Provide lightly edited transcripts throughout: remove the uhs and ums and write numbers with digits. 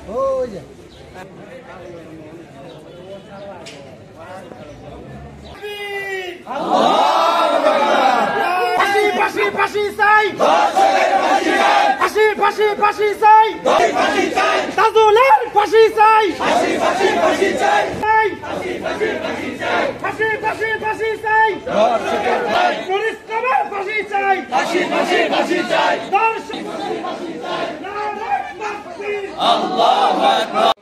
ওই যে ফাঁসি চাই, ফাঁসি চাই, তাজুলের ফাঁসি চাই, ফাঁসি চাই, নুর ইসলামের ফাঁসি চাই, আল্লাহু আকবার।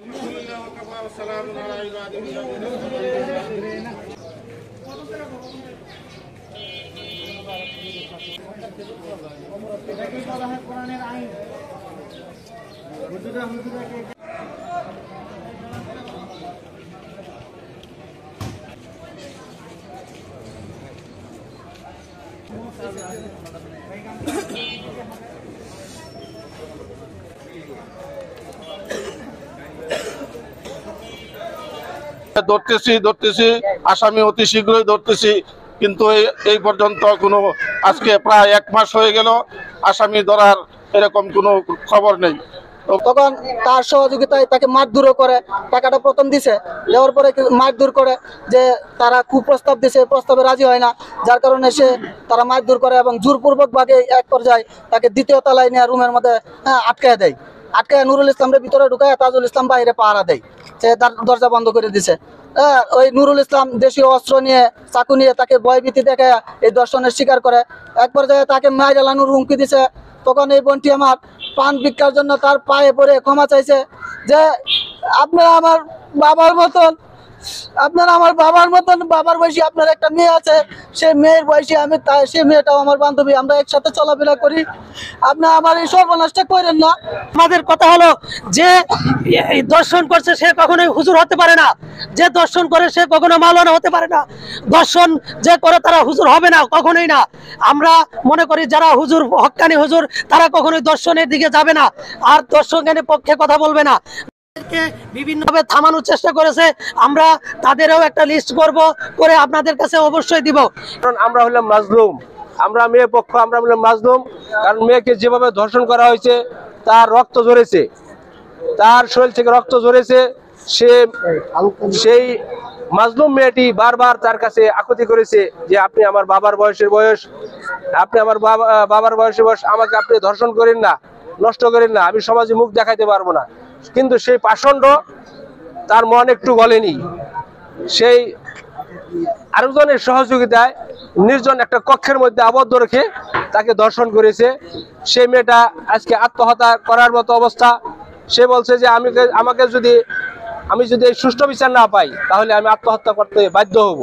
কোরআনের আইন ধরতেছি আসামি অতি শীঘ্রই ধরতেছি, কিন্তু এই পর্যন্ত কোনো আজকে প্রায় 1 মাস হয়ে গেল আসামি ধরার এরকম কোনো খবর নেই। তখন তার সহযোগিতায় তাকে মারধর করে, টাকাটা প্রথম দিছে, দেওয়ার পরে মারধর করে যে তারা কুপ্রস্তাব দিছে, প্রস্তাবে রাজি হয় না, যার কারণে তারা মারধর করে এবং জোরপূর্বক ভাবে এক পর্যায়ে তাকে দ্বিতীয় তলায় নিয়ে রুমের মধ্যে আটকায় দেয়। আটকায় নুরুল ইসলামের ভিতরে ঢুকায় তাজুল ইসলাম বাইরে পাহারা দেয়, সে তার দরজা বন্ধ করে দিছে। ওই নুরুল ইসলাম দেশীয় অস্ত্র নিয়ে, চাকু নিয়ে তাকে ভয়ভীতি দেখে এই দর্শনের শিকার করে। এক পর্যায়ে তাকে মায়ের এলানোর হুমকি দিছে। তখন এই বোনটি আমার পান ভিক্ষার জন্য তার পায়ে পড়ে ক্ষমা চাইছে যে আপনারা আমার বাবার মতন, বাবার বয়সী আপনার একটা মেয়ে আছে, সেই মেয়ের বয়সী আমি, সেই মেয়েটাও আমার বান্ধবী, আমরা একসাথে চলাফেরা করি, আপনারা আমার এই সর্বনাশটা করেন না। আমাদের কথা হলো যে দর্শন করছে সে কখনোই হুজুর হতে পারে না, যে দর্শন করে সে কখনো মাওলানা হতে পারে না, দর্শন যে করে তারা হুজুর হবে না, কখনোই না। আমরা মনে করি যারা হুজুর, হক্কানি হুজুর, তারা কখনোই দর্শনের দিকে যাবে না আর দর্শনের পক্ষে কথা বলবে না। বিভিন্নভাবে থামানোর চেষ্টা করেছে, আমরা তাদেরও একটা লিস্ট করে আপনাদের কাছে অবশ্যই দিব। কারণ আমরা হলাম মাজলুম, আমরা মেয়ে পক্ষ, আমরা হলাম মাজলুম। কারণ মেয়েকে যেভাবে ধর্ষণ করা হয়েছে, তার রক্ত ঝরেছে, তার শরীর থেকে রক্ত ঝরেছে। সেই মাজলুম মেয়েটি বারবার তার কাছে আকুতি করেছে যে আপনি আমার বাবার বয়সের বয়স, আপনি আমার বাবার বয়সের বয়স, আমাকে আপনি ধর্ষণ করেন না, নষ্ট করেন না, আমি সমাজে মুখ দেখাইতে পারবো না। কিন্তু সেই পাষণ্ড, তার মন একটু গলেনি। সেই আরেকজনের সহযোগিতায় নির্জন একটা কক্ষের মধ্যে আবদ্ধ রেখে তাকে ধর্ষণ করেছে। সেই মেয়েটা আজকে আত্মহত্যা করার মতো অবস্থা। সে বলছে যে আমি যদি এই সুষ্ঠু বিচার না পাই তাহলে আমি আত্মহত্যা করতে বাধ্য হব।